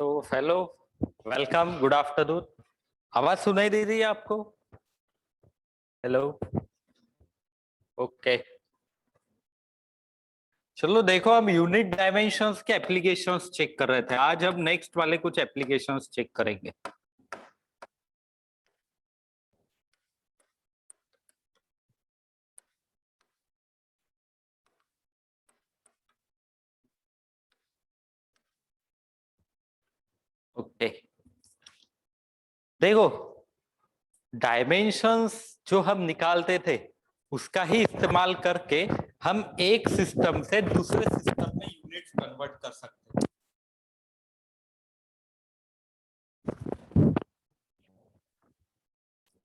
So hello, welcome, good afternoon. आवाज सुनाई दे रही है आपको? Hello, okay. चलो देखो, हम यूनिट डायमेंशंस के एप्लीकेशंस चेक कर रहे थे। आज हम नेक्स्ट वाले कुछ एप्लीकेशंस चेक करेंगे। ओके, देखो, डायमेंशंस जो हम निकालते थे उसका ही इस्तेमाल करके हम एक सिस्टम से दूसरे सिस्टम में यूनिट्स कन्वर्ट कर सकते हैं।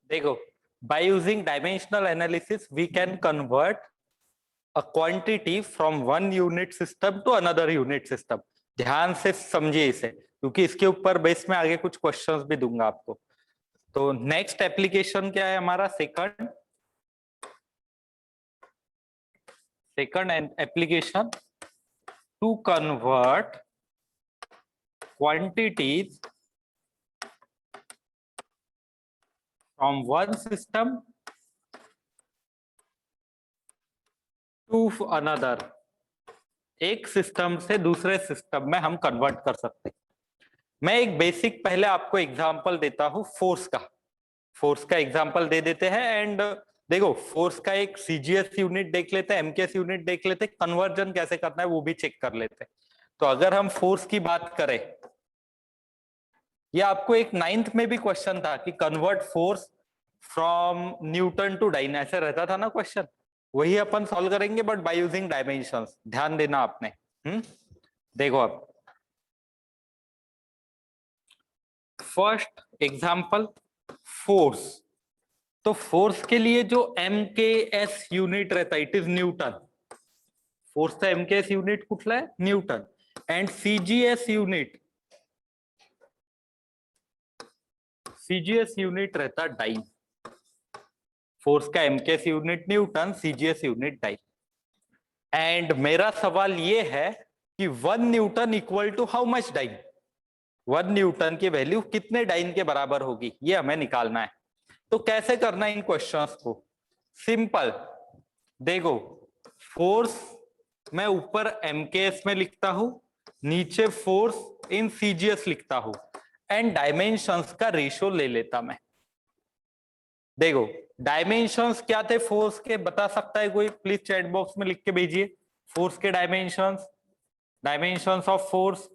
देखो, by using dimensional analysis we can convert a quantity from one unit system to another unit system। ध्यान से समझिए इसे, क्योंकि इसके ऊपर बेस में आगे कुछ क्वेश्चंस भी दूंगा आपको। तो नेक्स्ट एप्लीकेशन क्या है हमारा? Second application to convert quantities from one system to another. एक सिस्टम से दूसरे सिस्टम में हम कन्वर्ट कर सकते हैं। मैं एक बेसिक पहले आपको एग्जांपल देता हूं फोर्स का। फोर्स का एग्जांपल दे देते हैं। एंड देखो, फोर्स का एक सीजीएस यूनिट देख लेते हैं, एमकेएस यूनिट देख लेते हैं, कन्वर्जन कैसे करना है वो भी चेक कर लेते हैं। तो अगर हम फोर्स की बात करें, ये आपको एक 9th में भी क्वेश्चन था कि convert force from Newton to dyne, ऐसे रहता था ना क्वेश्चन। वही अपन सॉल्व करेंगे बट बाय यूजिंग डायमेंशंस। ध्यान देना आपने। देखो, अब फर्स्ट एग्जांपल फोर्स। तो फोर्स के लिए जो एमकेएस यूनिट रहता है, इट इज न्यूटन। फोर्सचा एमकेएस यूनिट कुठला आहे? न्यूटन। एंड सीजीएस यूनिट रहता डाइन। फोर्स का MKS unit Newton, CGS unit dyne. And मेरा सवाल ये है कि 1 Newton equal to how much dyne? 1 newton की वैल्यू कितने डाइन के बराबर होगी, ये हमें निकालना है। तो कैसे करना है इन क्वेश्चंस को? सिंपल। देखो, फोर्स मैं ऊपर एमकेएस में लिखता हूं, नीचे फोर्स इन सीजीएस लिखता हूं, एंड डायमेंशंस का रेशियो ले लेता मैं। देखो, डायमेंशंस क्या थे फोर्स के, बता सकता है कोई? प्लीज चैट बॉक्स में लिख के भेजिए फोर्स के डायमेंशंस ऑफ फोर्स।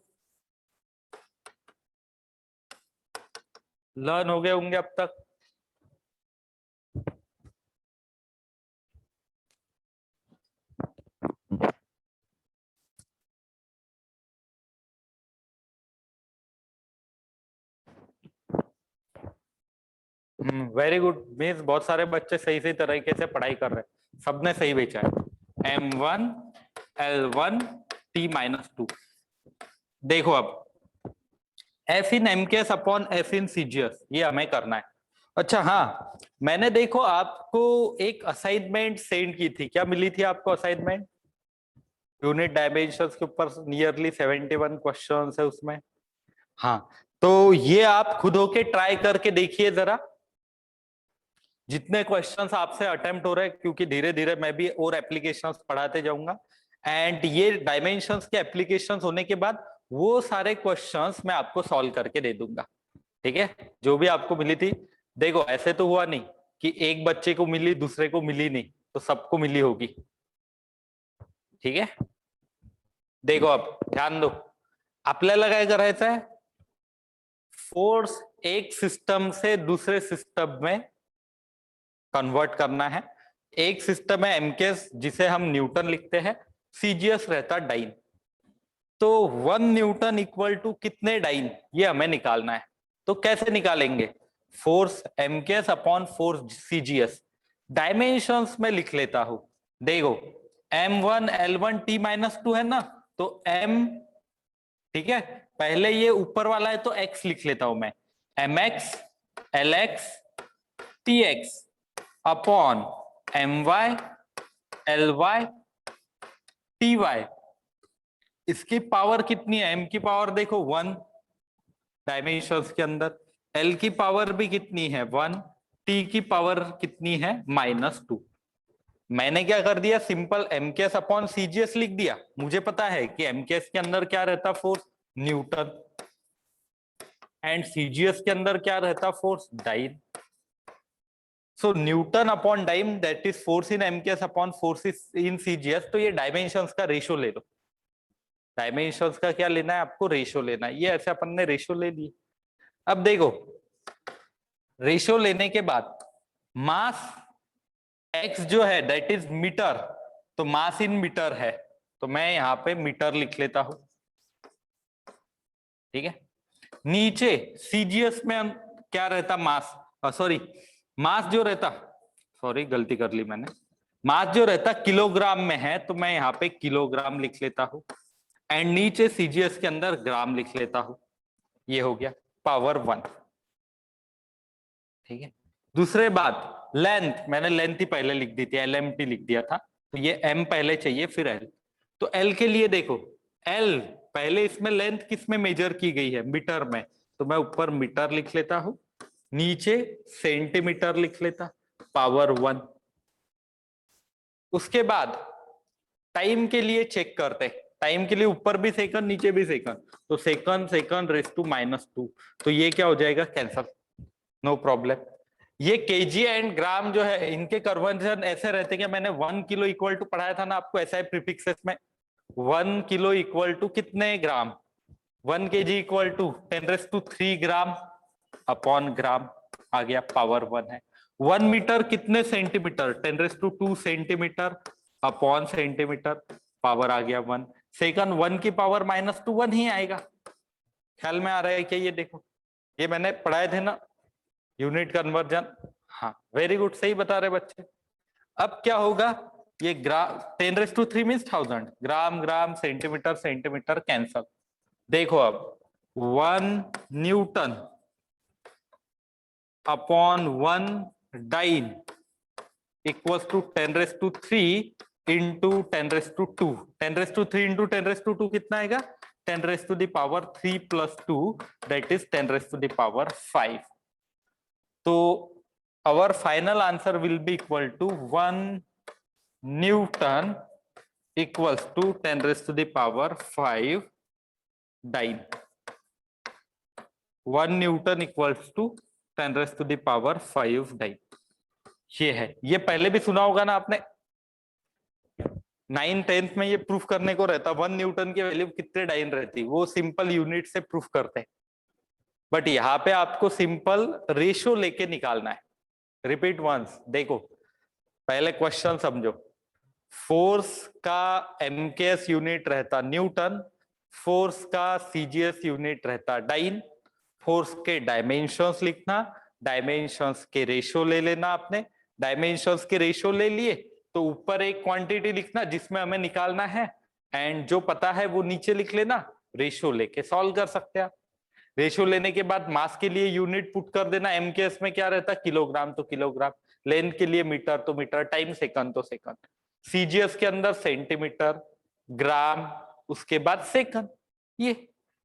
लर्न हो गए होंगे अब तक। वेरी गुड मीन्स बहुत सारे बच्चे सही सही तरीके से पढ़ाई कर रहे हैं। सबने सही बेचा है। M1 L1 T-2। देखो, अब F in MKS upon F in CGS, ये हमें करना है। अच्छा हाँ, मैंने देखो आपको एक असाइनमेंट सेंड की थी। क्या मिली थी आपको असाइनमेंट? यूनिट डायमेंशंस के ऊपर नियरली 71 क्वेश्चंस है उसमें। हाँ, तो ये आप खुद होके ट्राई करके देखिए जरा, जितने क्वेश्चंस आपसे अटेम्प्ट हो रहे हैं, क्योंकि धीरे धीरे मैं भी और एप्लीकेशंस पढ़ाते जाऊंगा। एंड ये डायमेंशंस के एप्लीकेशंस होने के बाद वो सारे क्वेश्चंस मैं आपको सॉल्व करके दे दूंगा। ठीक है, जो भी आपको मिली थी। देखो, ऐसे तो हुआ नहीं कि एक बच्चे को मिली दूसरे को मिली नहीं, तो सबको मिली होगी। ठीक है, देखो अब ध्यान दो, आपल्याला काय करायचं है? फोर्स एक सिस्टम से दूसरे सिस्टम में कन्वर्ट करना है। एक सिस्टम है एमकेएस जिसे हम न्यूटन लिखते हैं, सीजीएस रहता डाइन। तो 1 न्यूटन इक्वल टू कितने डाइन, ये हमें निकालना है। तो कैसे निकालेंगे? Force MKS upon force CGS. Dimensions में लिख लेता हूं। देखो, M1 L1 T-2 है ना, तो M, ठीक है, पहले ये ऊपर वाला है तो x लिख लेता हूं मैं। mx lx tx upon my ly ty। इसकी पावर कितनी है? m की पावर देखो 1, डायमेंशंस के अंदर L की पावर भी कितनी है 1, T की पावर कितनी है -2। मैंने क्या कर दिया, सिंपल MKS अपॉन CGS लिख दिया। मुझे पता है कि MKS के अंदर क्या रहता फोर्स, न्यूटन, एंड CGS के अंदर क्या रहता force, dyne. So newton upon dyne that is force in MKS upon force in CGS। तो ये डायमेंशंस का रेशो ले लो। डायमेंशंस का क्या लेना है आपको, रेशो लेना है। ये ऐसे अपन ने रेशो ले ली। अब देखो, रेशो लेने के बाद मास x जो है दैट इज मीटर, तो मास इन मीटर है, तो मैं यहां पे मीटर लिख लेता हूं। ठीक है। नीचे CGS में क्या रहता, मास, सॉरी मास जो रहता, सॉरी गलती कर ली मैंने, मास जो रहता किलोग्राम में है, तो मैं यहाँ पे किलोग्राम लिख लेता हूं, एंड नीचे CGS के अंदर ग्राम लिख लेता हूं। ये हो गया पावर 1। ठीक है। दूसरे बात, लेंथ, मैंने लेंथ ही पहले लिख दी थी, LMT लिख दिया था, तो ये M पहले चाहिए फिर L। तो L के लिए देखो, L पहले इसमें लेंथ किस में मेजर की गई है, मीटर में, तो मैं ऊपर मीटर लिख लेता हूं, नीचे सेंटीमीटर लिख लेता, पावर 1। उसके बाद टाइम के लिए चेक करते, टाइम के लिए ऊपर भी सेकंड नीचे भी सेकंड, तो सेकंड सेकंड रेस टू -2, तो ये क्या हो जाएगा, कैंसल, नो प्रॉब्लम। ये केजी एंड ग्राम जो है, इनके कन्वर्जन ऐसे रहते हैं कि मैंने 1 किलो इक्वल टू पढ़ाया था ना आपको SI प्रीफिक्सेस में, 1 किलो इक्वल टू कितने gram, 1 KG equal to 10⁻³ gram upon gram, आ गया पावर 1 है। 1 मीटर कितने centimetre, 10⁻² centimetre upon centimetre, power आ गया 1। सेकंड 1 की पावर -2 1 ही आएगा। ख्याल में आ रहा है क्या, ये देखो, ये मैंने पढ़ाए थे ना यूनिट कन्वर्जन। हाँ वेरी गुड, सही बता रहे बच्चे। अब क्या होगा, ये gram 10⁻³ means 1000, gram gram centimetre centimetre cancel. देखो अब 1 newton upon 1 dyne equals to 10⁻³ into 10⁻²। 10⁻³ into 10⁻² कितना आएगा, 10⁻³ 3 + 2 दैट इज 10⁻⁵। तो our final answer will be equal to 1 Newton equals to 10⁻⁵ dyne. 1 newton equals to 10⁻⁵ dyne. ये है, ये पहले भी सुना होगा ना आपने, 9 10th में ये प्रूफ करने को रहता, 1 न्यूटन की वैल्यू कितने डाइन रहती, वो सिंपल यूनिट से प्रूफ करते हैं। बट यहाँ पे आपको सिंपल रेशियो लेके निकालना है। रिपीट वंस, देखो पहले क्वेश्चन समझो। फोर्स का MKS यूनिट रहता न्यूटन, फोर्स का CGS यूनिट रहता डाइन। फोर्स के डायमेंशंस लिखना, डायमेंशंस के रेशियो ले लेना आपने, डायमेंशंस के रेशियो ले लिए तो ऊपर एक क्वांटिटी लिखना जिसमें हमें निकालना है, एंड जो पता है वो नीचे लिख लेना, रेशियो लेके सॉल्व कर सकते हैं आप। रेशियो लेने के बाद मास के लिए यूनिट पुट कर देना, MKS में क्या रहता, किलोग्राम तो किलोग्राम, लेंथ के लिए मीटर तो मीटर, टाइम सेकंड तो सेकंड, CGS के अंदर सेंटीमीटर, ग्राम, उसके बाद सेकंड। ये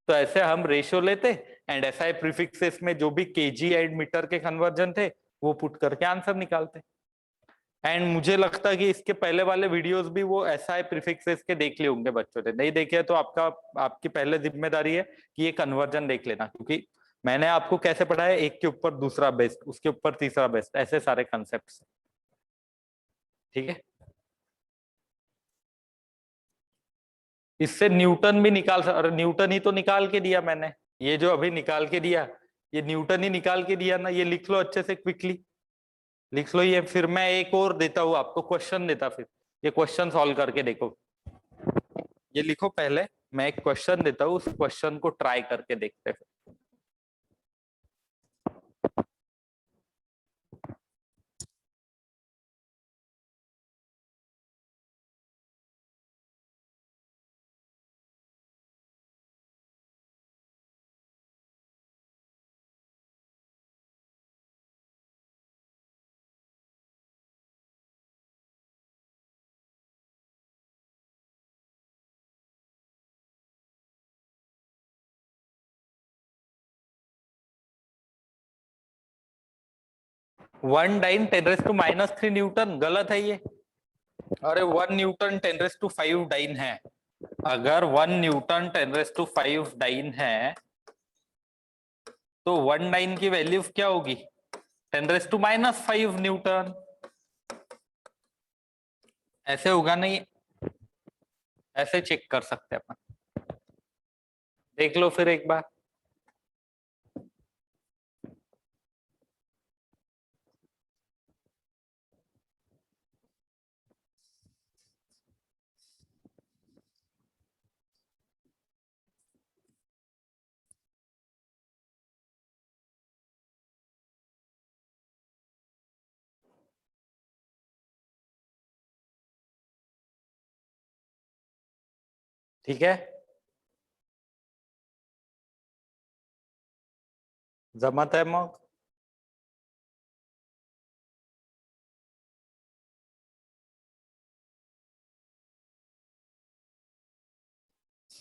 तो ऐसे हम रेशियो लेते, एंड SI प्रीफिक्सेस में जो भी केजी एंड मीटर के कन्वर्जन थे वो पुट करके आंसर निकालते। एंड मुझे लगता है कि इसके पहले वाले वीडियोस भी वो SI प्रीफिक्सेस के देख लिए होंगे बच्चों ने, नहीं देखे तो आपकी पहले जिम्मेदारी है कि ये कन्वर्जन देख लेना, क्योंकि मैंने आपको कैसे पढ़ाया, एक के ऊपर दूसरा बेस्ट, उसके ऊपर तीसरा बेस्ट, ऐसे सारे कंसेप्ट। ठीक है। इससे न्यूटन भी निकाल, अरे न्यूटन ही तो निकाल के दिया मैंने, ये जो अभी निकाल के दिया ये न्यूटन ही निकाल के दिया ना, ये लिख लो अच्छे से, क्विकली लिख लो ये। फिर मैं एक और देता हूँ आपको, क्वेश्चन देता, फिर ये क्वेश्चन सॉल्व करके देखो। ये लिखो पहले, मैं एक क्वेश्चन देता हूँ, उस क्वेश्चन को ट्राई करके देखते हैं। 1 डाइन 10⁻³ न्यूटन, गलत है ये। अरे 1 न्यूटन 10⁵ डाइन है। अगर 1 न्यूटन 10⁵ डाइन है तो 1 डाइन की वैल्यू क्या होगी? 10⁻⁵ न्यूटन। ऐसे होगा नहीं, ऐसे चेक कर सकते हैं अपन। देख लो फिर एक बार। ठीक है, जमत है मग?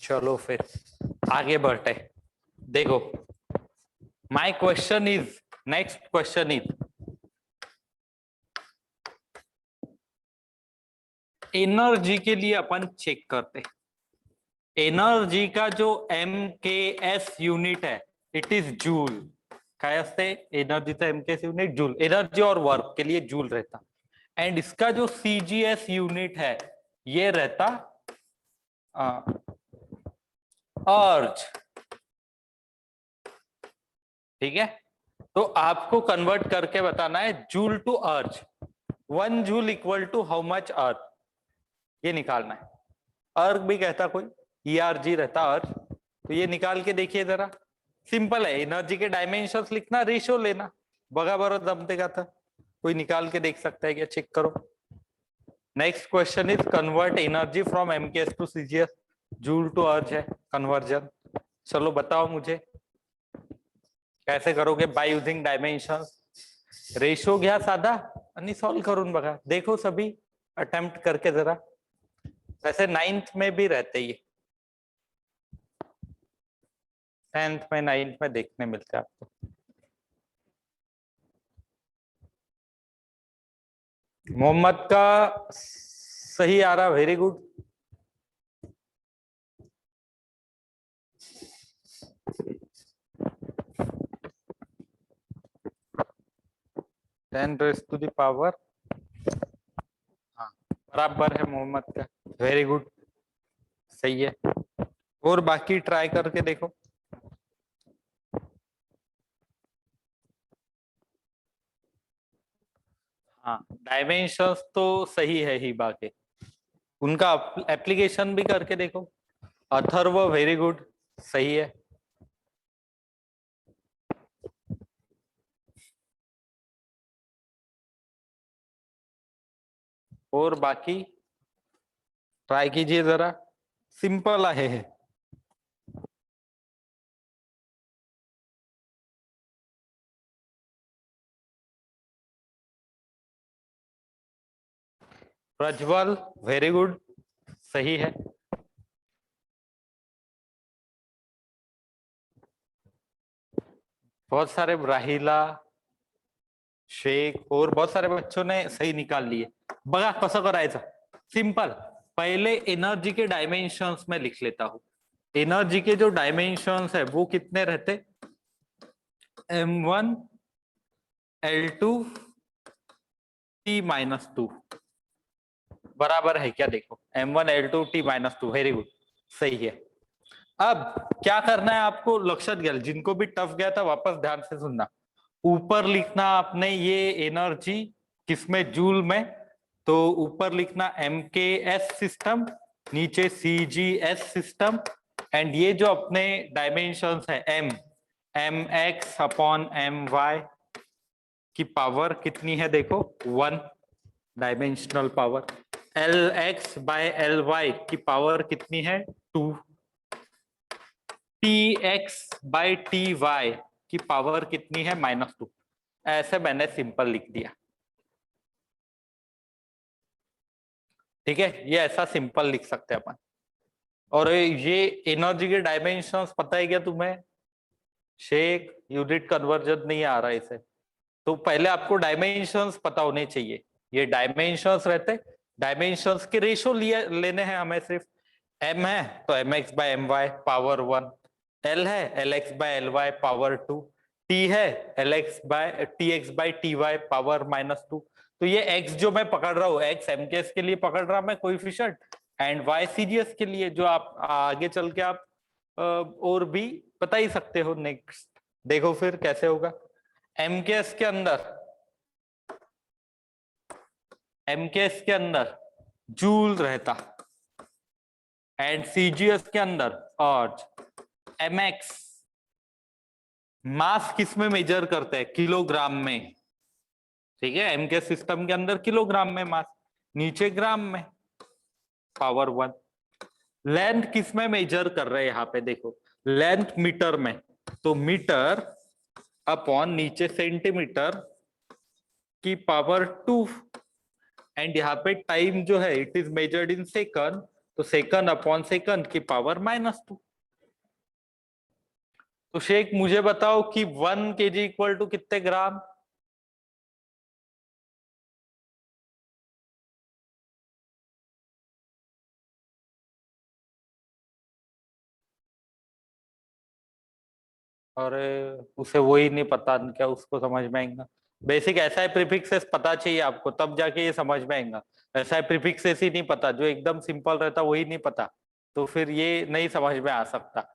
चलो फिर आगे बढ़ते। देखो, my question is, next question is, energy के लिए अपन चेक करते। एनर्जी का जो MKS यूनिट है, इट इज जूल। काय असते एनर्जीचा MKS यूनिट? जूल। एनर्जी और वर्क के लिए जूल रहता। एंड इसका जो CGS यूनिट है ये रहता अर्ज। ठीक है, तो आपको कन्वर्ट करके बताना है joule to erg. 1 joule equal to how much erg, ये निकालना है। अर्ग भी कहता कोई, ERG रहता अर्ज। तो ये निकाल के देखिए जरा, सिंपल है। एनर्जी के डायमेंशंस लिखना, रेशियो लेना, बगा बरो जमते का था। कोई निकाल के देख सकता है क्या? चेक करो। Next question is convert energy from MKS to CGS। Joule to erg है कन्वर्जन। चलो बताओ मुझे कैसे करोगे? By using dimension. रेशियो घ्या साधा आणि सॉल्व करून बघा। देखो सभी अटेम्प्ट करके जरा। वैसे 9th में भी रहते ही, 10th में 9th में देखने मिलते हैं आपको। मोहम्मद का सही आ रहा, very good. Ten raise to the power, हाँ बराबर है मोहम्मद का, वेरी गुड, सही है। और बाकी ट्राई करके देखो। हाँ, डायमेंशंस तो सही है ही, बाकी उनका एप्लीकेशन भी करके देखो। अथर्व वेरी गुड, सही है। और बाकी ट्राई कीजिए जरा, सिंपल है। प्रज्वल वेरी गुड, सही है। बहुत सारे, राहिला, शेख और बहुत सारे बच्चों ने सही निकाल लिए। बघा कसं करायचं, सिंपल। पहले एनर्जी के डायमेंशंस में लिख लेता हूं। एनर्जी के जो डायमेंशंस है वो कितने रहते? M1 L2 T-2 बराबर है क्या? देखो M1 L2 T-2, very good, सही है। अब क्या करना है आपको, लक्षात घ्या, जिनको भी टफ गया था वापस ध्यान से सुनना। ऊपर लिखना आपने ये एनर्जी किसमें? जूल में। तो ऊपर लिखना MKS सिस्टम, नीचे CGS सिस्टम। एंड ये जो अपने डायमेंशंस है MX अपॉन MY की पावर कितनी है? देखो 1 dimensional power. LX by LY की पावर कितनी है? 2। TX बाय TY की पावर कितनी है? -2। ऐसे मैंने सिंपल लिख दिया। ठीक है, ये ऐसा सिंपल लिख सकते हैं अपन। और ये एनर्जी के डायमेंशंस पता है क्या तुम्हें? शेख, यूनिट कन्वर्जन नहीं आ रहा है इसे। तो पहले आपको डायमेंशंस पता होने चाहिए। ये डायमेंशंस रहते, डायमेंशंस के रेशो लेने हैं हमें सिर्फ। m है तो mx by my power 1, l है lx by ly power 2, t है tx बाय ty पावर -2। तो ये x जो मैं पकड़ रहा हूँ, x mks के लिए पकड़ रहा मैं कोएफिशिएंट, एंड y cgs के लिए, जो आप आगे चल के आप और भी बता ही सकते हो। नेक्स्ट देखो फिर कैसे होगा। mks के अंदर जूल रहता, एंड सीजीएस के अंदर अर्ज। mx मास किस में मेजर करते हैं? किलोग्राम में, ठीक है। एम के सिस्टम के अंदर किलोग्राम में मास, नीचे ग्राम में, पावर 1। लेंथ किस में मेजर कर रहे हैं? यहाँ पे देखो, लेंथ मीटर में, तो मीटर अपॉन नीचे सेंटीमीटर की पावर 2, एंड यहाँ पे टाइम जो है it is measured in second, तो सेकंड अपॉन सेकंड की पावर -2। तो शेख मुझे बताओ कि 1 kg इक्वल टू कितने ग्राम? अरे उसे वही नहीं पता, क्या उसको समझ में आएगा? बेसिक एसआई प्रीफिक्सेस पता चाहिए आपको, तब जाके ये समझ में आएगा। एसआई प्रीफिक्सेस ही नहीं पता, जो एकदम सिंपल रहता वही नहीं पता, तो फिर ये नहीं समझ में आ सकता।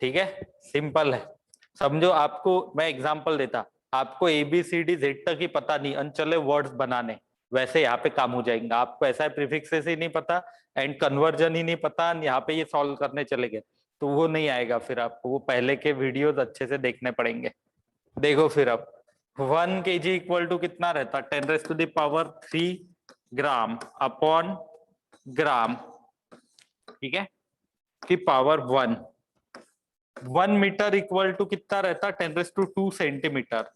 ठीक है, सिंपल है। समझो, आपको मैं एग्जांपल देता, आपको ABCD Z तक ही पता नहीं, अनचले वर्ड्स बनाने, वैसे यहाँ पे काम हो जाएगा। आपको एसआई प्रीफिक्सेस ही नहीं पता एंड कन्वर्जन ही नहीं पता, यहाँ पे ये सॉल्व करने चले गए तो वो नहीं आएगा। फिर आपको वो पहले के वीडियोस अच्छे से देखने पड़ेंगे। देखो फिर अब 1 kg इक्वल टू कितना रहता? 10⁻³ ग्राम अपॉन ग्राम, ठीक है, की पावर 1। 1 मीटर इक्वल टू कितना रहता? 10⁻² centimetre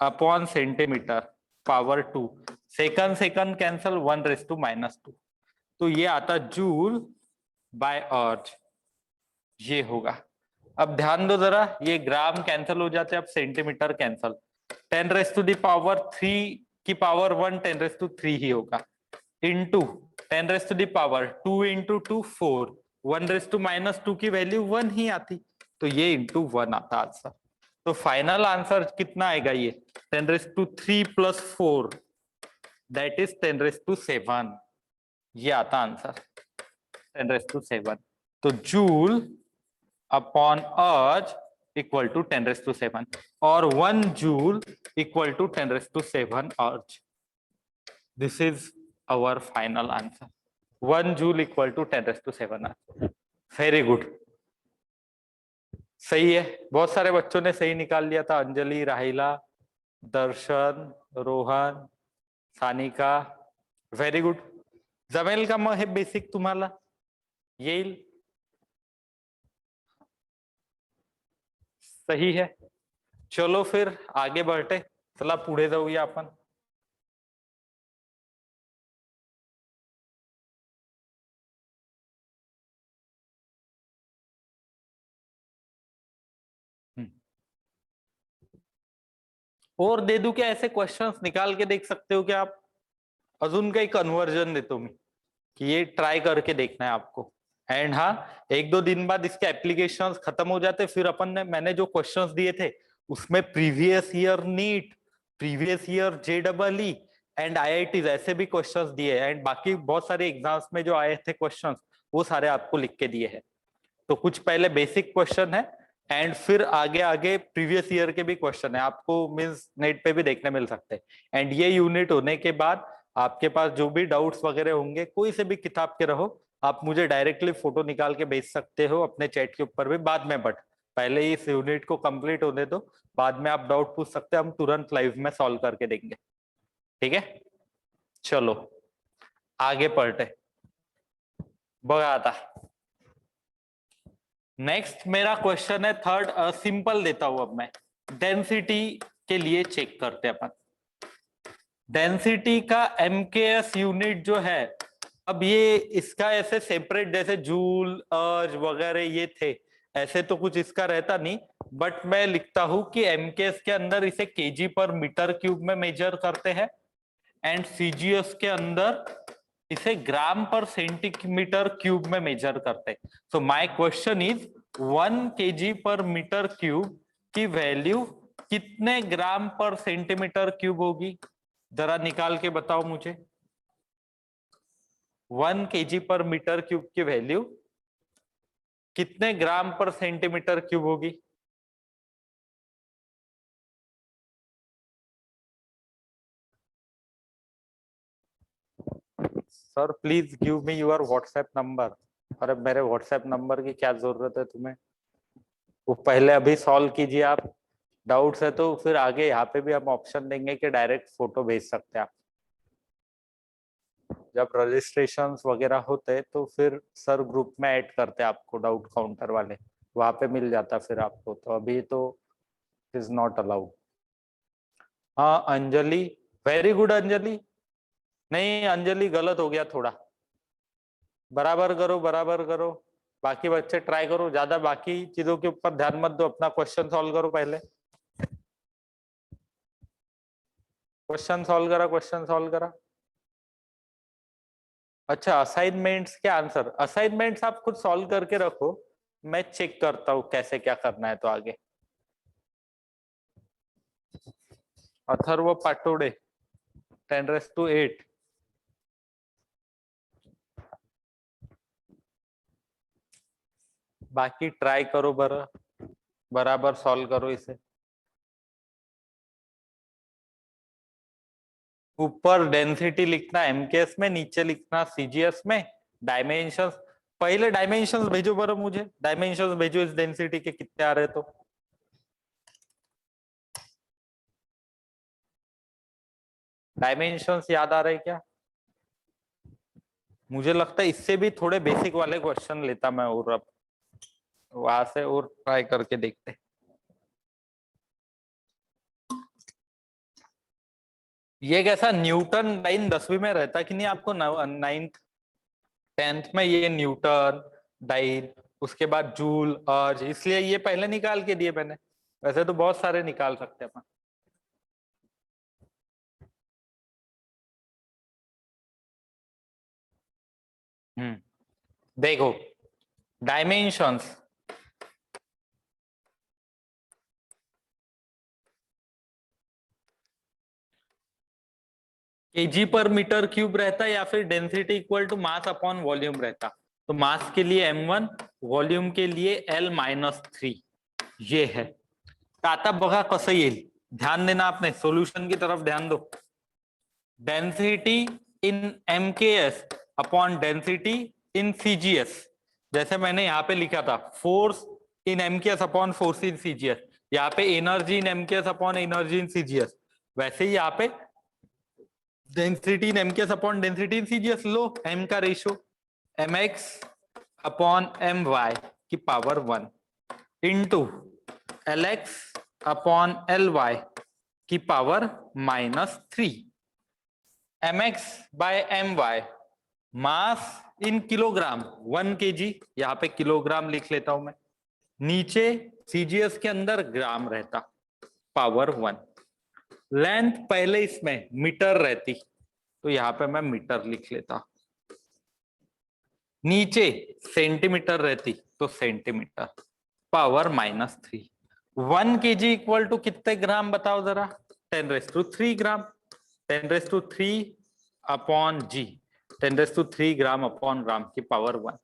upon centimetre power 2। Second second cancel, 1⁻²। तो ये आता जूल बाय अर्ज, ये होगा। अब ध्यान दो जरा, ये ग्राम कैंसिल हो जाते हैं, अब सेंटीमीटर कैंसिल। 10⁻³ की पावर 1 10⁻³ ही होगा, इंटू 10⁻², 2 इंटू 2 4, 1⁻² की वैल्यू 1 ही आती, तो ये इंटू 1 आता आंसर। तो फाइनल आंसर कितना आएगा? ये 10⁻³ + 4, दैट इज 10⁻7। ये आता आंसर 10⁻7। तो joule upon erg equal to 10⁻7, और 1 joule equal to 10⁻7 erg. This is our final answer, 1 joule equal to 10⁻7 erg. Very good, सही है। बहुत सारे बच्चों ने सही निकाल लिया था, अंजलि, राहिला, दर्शन, रोहन, सानिका, व्हेरी गुड। जमेल का मग है बेसिक तुम्हाला येईल? सही है। चलो फिर आगे बढ़ते, चला पुढे जाऊया आपण। और दे दूं क्या ऐसे क्वेश्चंस? निकाल के देख सकते हो क्या आप? अजून काही कन्वर्जन देतो मी कि ये ट्राई करके देखना है आपको। एंड हाँ, 1-2 दिन बाद इसके एप्लीकेशंस खत्म हो जाते, फिर अपन ने, मैंने जो क्वेश्चंस दिए थे उसमें previous year NEET, previous year JEE and IITs ऐसे भी क्वेश्चंस दिए, एंड बाकी बहुत सारे एग्जाम्स में जो आए थे क्वेश्चंस वो सारे आपको लिख के दिए हैं। तो कुछ पहले बेसिक क्वेश्चन है, एंड फिर आगे आगे प्रीवियस ईयर के भी क्वेश्चन है, आपको मींस नेट पे भी देखने मिल सकते हैं। एंड ये यूनिट होने के बाद आपके पास जो भी डाउट्स वगैरह होंगे, कोई से भी किताब के रहो, आप मुझे डायरेक्टली फोटो निकाल के भेज सकते हो अपने चैट के ऊपर भी बाद में, बट पहले इस यूनिट को कंप्लीट होने दो, बाद में आप डाउट पूछ सकते हैं, हम तुरंत लाइव में सॉल्व करके देंगे। ठीक है, चलो आगे पढ़ते। बघा आता नेक्स्ट मेरा क्वेश्चन है थर्ड, सिंपल देता हूं अब मैं। डेंसिटी के लिए चेक करते हैं अपन। डेंसिटी का MKS यूनिट जो है, अब ये इसका ऐसे सेपरेट जैसे जूल अर्ज वगैरह ये थे, ऐसे तो कुछ इसका रहता नहीं, बट मैं लिखता हूं कि एमकेएस के अंदर इसे केजी पर मीटर क्यूब में मेजर करते हैं एंड सीजीएस के अंदर इसे ग्राम पर सेंटीमीटर क्यूब में मेजर करते हैं। So my question is 1 KG per metre cube की वैल्यू कितने ग्राम पर सेंटीमीटर क्यूब होगी? जरा निकाल के बताओ मुझे। 1 केजी पर मीटर क्यूब की वैल्यू कितने ग्राम पर सेंटीमीटर क्यूब होगी? Sir please give me your WhatsApp number. अरे मेरे व्हाट्सएप नंबर की क्या जरूरत है तुम्हें? वो पहले अभी सॉल्व कीजिए आप। डाउट्स है तो फिर आगे यहाँ पे भी हम ऑप्शन देंगे कि डायरेक्ट फोटो भेज सकते हैं आप। जब रजिस्ट्रेशन वगैरह होते हैं तो फिर सर ग्रुप में ऐड करते हैं आपको, डाउट काउंटर वाले, वहां पे मिल जाता फिर आपको। तो अभी तो इज नॉट अलाउड। हाँ अंजलि, वेरी गुड अंजलि। नहीं अंजलि गलत हो गया थोड़ा, बराबर करो बराबर करो। बाकी बच्चे ट्राई करो, ज्यादा बाकी चीजों के ऊपर ध्यान मत दो, अपना क्वेश्चन सॉल्व करो पहले। क्वेश्चन सॉल्व करा, क्वेश्चन सॉल्व करा। अच्छा असाइनमेंट्स के आंसर, असाइनमेंट्स आप खुद सॉल्व करके रखो, मैं चेक करता हूँ कैसे क्या करना है तो आगे। अथर्व पाटोड़े 10⁸ बाकी ट्राई करो बराबर सॉल्व करो इसे। ऊपर डेंसिटी लिखना एमकेएस में, नीचे लिखना सीजीएस में। डायमेंशंस, पहले डायमेंशंस भेजो बरो मुझे, डायमेंशंस भेजो इस डेंसिटी के कितने आ रहे तो। डायमेंशंस याद आ रहे क्या? मुझे लगता है इससे भी थोड़े बेसिक वाले क्वेश्चन लेता मैं, और अब वहां से और ट्राई करके देखते। ये कैसा न्यूटन लाइन 10वीं में रहता कि नहीं आपको? 9th 10th में ये न्यूटन डाइन, उसके बाद जूल अर्ज, इसलिए ये पहले निकाल के दिए मैंने। वैसे तो बहुत सारे निकाल सकते हैं अपन। देखो dimensions, KG per metre cube रहता या फिर density equal to mass upon volume रहता। तो मास के लिए m1, वॉल्यूम के लिए L-3 ये है। आता बघा कसं येईल, ध्यान देना, आपने सॉल्यूशन की तरफ ध्यान दो। Density in MKS upon density in CGS, जैसे मैंने यहाँ पे लिखा था force in MKS upon force in CGS, यहाँ पे energy in MKS upon energy in CGS, वैसे ही यहाँ पे density in MKS upon density in CGS। लो m का रेशियो mx अपॉन my की power 1 into lx upon ly की power -3। mx by my mass in kilogram 1 kg, यहाँ पे किलोग्राम लिख लेता हूं मैं, नीचे CGS के अंदर ग्राम रहता, पावर 1। लेंथ पहले इसमें मीटर रहती तो यहाँ पे मैं मीटर लिख लेता, नीचे सेंटीमीटर रहती तो centimetre, power -3। 1 kg equal to कितने ग्राम बताओ जरा? 10⁻³ ग्राम, 10⁻³ अपॉन जी, 10⁻³ ग्राम अपॉन ग्राम की पावर 1।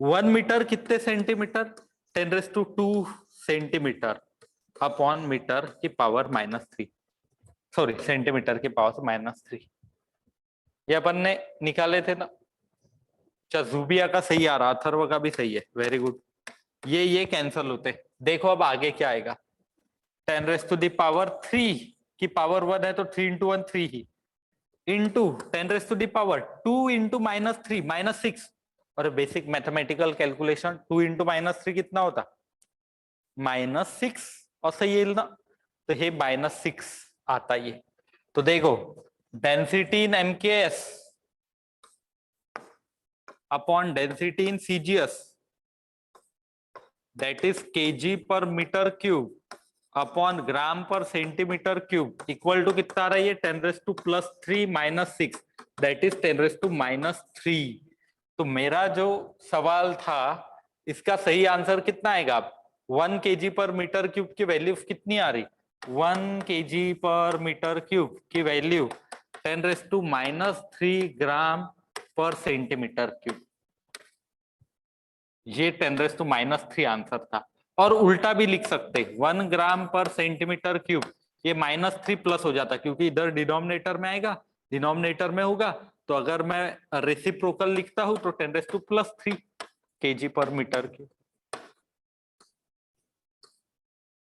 1 मीटर कितने सेंटीमीटर? 10⁻² सेंटीमीटर अपॉन मीटर की पावर -3, सॉरी सेंटीमीटर की पावर से -3। ये अपन ने निकाले थे ना। अच्छा जूबिया का सही आ रहा, अथर्व का भी सही है, वेरी गुड। ये कैंसल होते। देखो अब आगे क्या आएगा। 10⁻³ की पावर 1 है तो 3 × 1 3 ही, इंटू 10⁻², इंटू -3 -6। और बेसिक मैथमेटिकल कैलकुलेशन, 2 इंटू -3 कितना होता? -6, असं येईल ना, तो हे -6 आता ये। तो देखो density in MKS upon density in CGS, that is KG per metre cube upon gram पर सेंटीमीटर क्यूब इक्वल टू कितना आ रहा है ये 10⁻³ -6 दैट इज 10⁻³ तो मेरा जो सवाल था इसका सही आंसर कितना आएगा? 1 kg पर मीटर क्यूब की वैल्यू कितनी आ रही? 1 kg पर मीटर क्यूब की वैल्यू 10⁻³ ग्राम पर सेंटीमीटर क्यूब। ये 10⁻³ आंसर था। और उल्टा भी लिख सकते 1 ग्राम पर सेंटीमीटर क्यूब, ये -3 प्लस हो जाता क्योंकि इधर डिनोमिनेटर में आएगा, डिनोमिनेटर में होगा। तो अगर मैं रेसिप्रोकल लिखता हूं तो 10⁻³ kg पर मीटर क्यूब।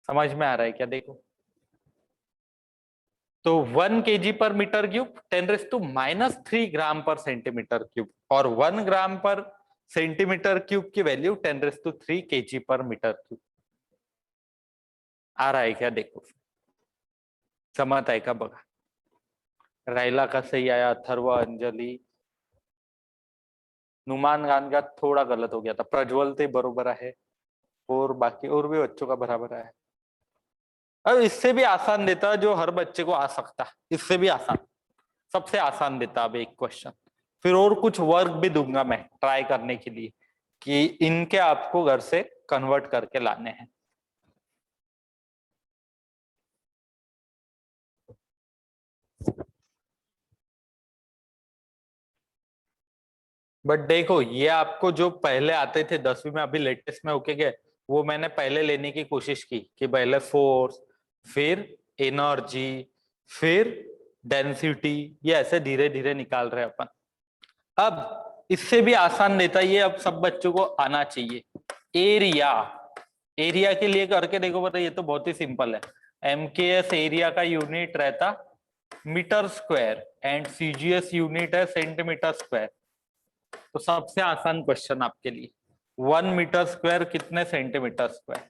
समझ में आ रहा है क्या? देखो तो 1 kg पर मीटर क्यूब 10⁻³ ग्राम पर सेंटीमीटर क्यूब और 1 ग्राम पर सेंटीमीटर क्यूब की वैल्यू 10⁻³ kg पर मीटर क्यूब। आ रहा है क्या? देखो समझ आहे का बघा। रायला का सही आया, अथर्व, अंजलि, नुमान खान का थोड़ा गलत हो गया था, प्रज्वल ते बरोबर है और बाकी और भी बच्चों का बराबर है। अब इससे भी आसान देता जो हर बच्चे को आ सकता, इससे भी आसान, सबसे आसान देता अब एक क्वेश्चन। फिर और कुछ वर्क भी दूंगा मैं ट्राई करने के लिए कि इनके आपको घर से कन्वर्ट करके लाने हैं। बट देखो ये आपको जो पहले आते थे 10वीं में, अभी लेटेस्ट में होके गए, वो मैंने पहले लेने की कोशिश की कि पहले फोर्स, फिर एनर्जी, फिर डेंसिटी, ये ऐसे धीरे धीरे निकाल रहे अपन। अब इससे भी आसान देता ये अब सब बच्चों को आना चाहिए। एरिया, एरिया के लिए करके देखो बता, ये तो बहुत ही सिंपल है। एमकेएस एरिया का यूनिट रहता metre square and CGS unit है सेंटीमीटर स्क्वायर। तो सबसे आसान क्वेश्चन आपके लिए, 1 मीटर स्क्वायर कितने सेंटीमीटर स्क्वायर?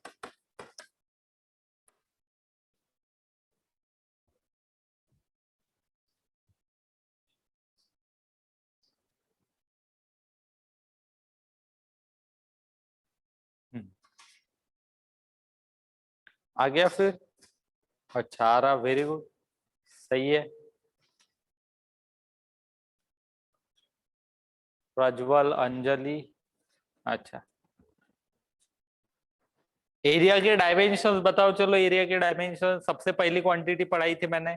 आ गया फिर? अच्छा आ रहा, वेरी गुड, सही है। प्रज्वल, अंजलि, अच्छा एरिया के डायमेंशंस बताओ। चलो एरिया के डायमेंशन सबसे पहली क्वांटिटी पढ़ाई थी मैंने,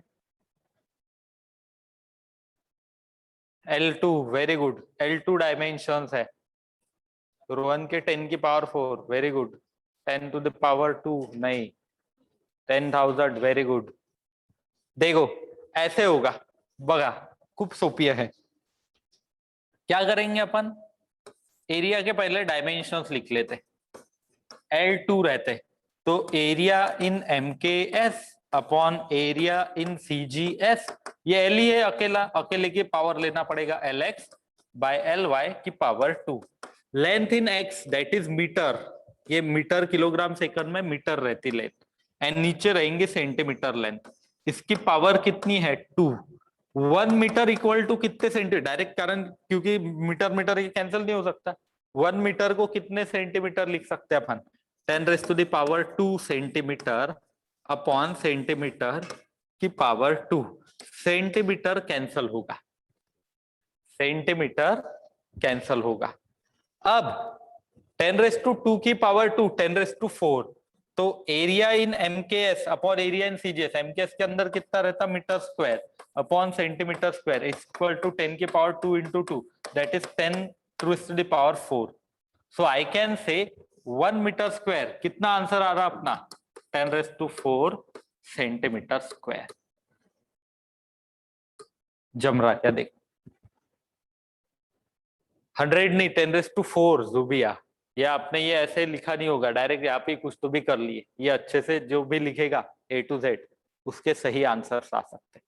L2, very good, L2 dimensions है रोहन के 10 की power 4, very good. 10 to the power 2 नहीं, 10,000, वेरी गुड। देखो ऐसे होगा बघा, खूब सोपी है। क्या करेंगे अपन, एरिया के पहले डायमेंशंस लिख लेते, L2 रहते तो area in MKS upon area in CGS, ये L ही है अकेला, अकेले की पावर लेना पड़ेगा LX बाय LY की power 2। Length in X that is metre, ये मीटर किलोग्राम सेकंड में मीटर रहती लेंथ, एंड नीचे रहेंगे सेंटीमीटर लेंथ। इसकी पावर कितनी है 2। 1 मीटर इक्वल टू कितने सेंटीमीटर, डायरेक्ट कारण क्योंकि मीटर मीटर कैंसिल नहीं हो सकता, 1 मीटर को कितने सेंटीमीटर लिख सकते हैं अपन, 10⁻² सेंटीमीटर अपॉन सेंटीमीटर की पावर 2। सेंटीमीटर कैंसल होगा, सेंटीमीटर कैंसल होगा। अब 10⁻² की पावर 2 10⁻4, तो area in MKS upon area in CGS, MKS के अंदर कितना रहता metre square upon centimetre square equal to 10 की power 2 into 2 that is 10⁻⁴। So I can say 1 metre square कितना आंसर आ रहा अपना 10⁻⁴ सेंटीमीटर स्क्वायर। जम रहा क्या देख, 100 नहीं 10⁻⁴ जुबिया, ये आपने ये ऐसे लिखा नहीं होगा, डायरेक्ट आप ही कुछ तो भी कर लिए, ये अच्छे से जो भी लिखेगा A to Z उसके सही आंसर आ सकते।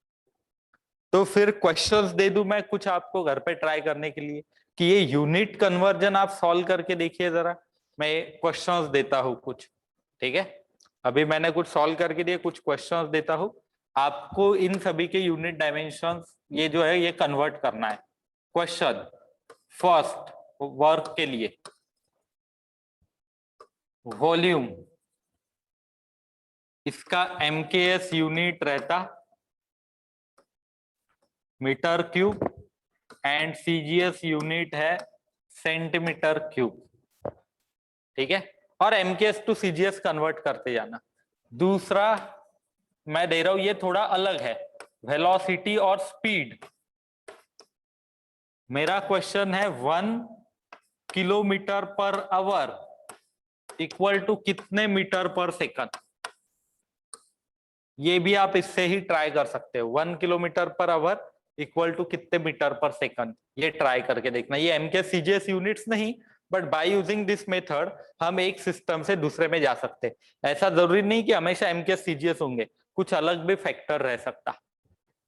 तो फिर क्वेश्चंस दे दूं मैं कुछ आपको घर पे ट्राई करने के लिए कि ये यूनिट कन्वर्जन आप सॉल्व करके देखिए जरा। मैं क्वेश्चंस देता हूं कुछ, ठीक है, अभी मैंने कुछ सॉल्व करके दिए, कुछ क्वेश्चंस देता हूं आपको, इन सभी के यूनिट डायमेंशंस ये जो है ये कन्वर्ट करना है। क्वेश्चन फर्स्ट वर्क के लिए, वॉल्यूम, इसका MKS यूनिट रहता metre cube and CGS unit है सेंटीमीटर क्यूब। ठीक है, और MKS टू CGS कन्वर्ट करते जाना। दूसरा मैं दे रहा हूं, ये थोड़ा अलग है, वेलोसिटी और स्पीड। मेरा क्वेश्चन है 1 kilometre per hour equal to कितने मीटर पर सेकंड। ये भी आप इससे ही ट्राई कर सकते हो, 1 kilometre per hour equal to कितने मीटर पर सेकंड, ये ट्राई करके देखना। ये MKS CGS यूनिट्स नहीं, but by using this method हम एक सिस्टम से दूसरे में जा सकते हैं। ऐसा जरूरी नहीं कि हमेशा MKS CGS होंगे, कुछ अलग भी फैक्टर रह सकता।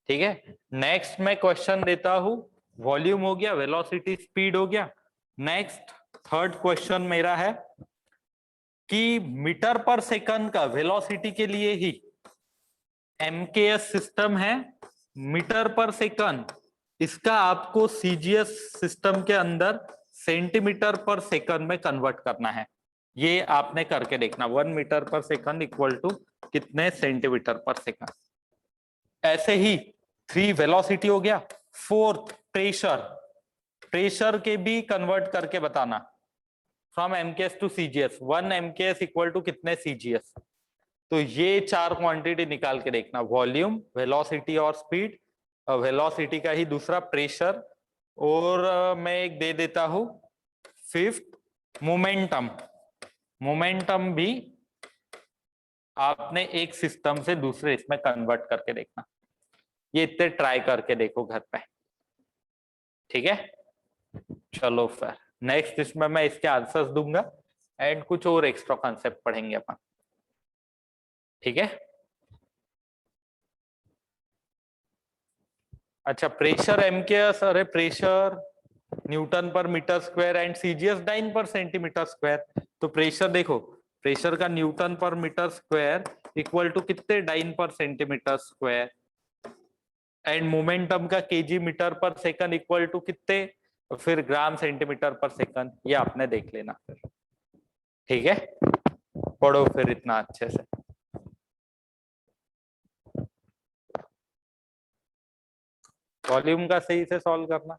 ठीक है, नेक्स्ट मैं क्वेश्चन देता हूं। वॉल्यूम हो गया, वेलोसिटी स्पीड हो गया। नेक्स्ट थर्ड क्वेश्चन मेरा है कि मीटर पर सेकंड का वेलोसिटी के लिए ही MKS सिस्टम है मीटर पर सेकंड, इसका आपको CGS सिस्टम के अंदर सेंटीमीटर पर सेकंड में कन्वर्ट करना है। ये आपने करके देखना, 1 metre per second equal to कितने सेंटीमीटर पर सेकंड। ऐसे ही 3 वेलोसिटी हो गया। 4th प्रेशर, प्रेशर के भी कन्वर्ट करके बताना from MKS to CGS। 1 MKS equal to कितने CGS। तो ये 4 क्वांटिटी निकाल के देखना, वॉल्यूम, वेलोसिटी और स्पीड। वेलोसिटी का ही दूसरा प्रेशर, और मैं एक दे देता हूं 5th मोमेंटम। मोमेंटम भी आपने एक सिस्टम से दूसरे इसमें कन्वर्ट करके देखना। ये इतने ट्राई करके देखो घर पे। ठीक है, चलो फिर नेक्स्ट इसमें मैं इसके आंसर्स दूंगा एंड कुछ और एक्स्ट्रा कॉन्सेप्ट पढ़ेंगे अपन। ठीक है, अच्छा प्रेशर MKS, अरे pressure newton per metre square and CGS dyne per centimetre square. तो प्रेशर देखो, प्रेशर का newton per metre square equal to कितने dyne per centimetre square, and momentum का KG metre per second equal to कितने, फिर gram centimetre पर second. ये आपने देख लेना फिर। ठीक है, पढ़ो फिर इतना अच्छे से। वॉल्यूम का सही से सॉल्व करना।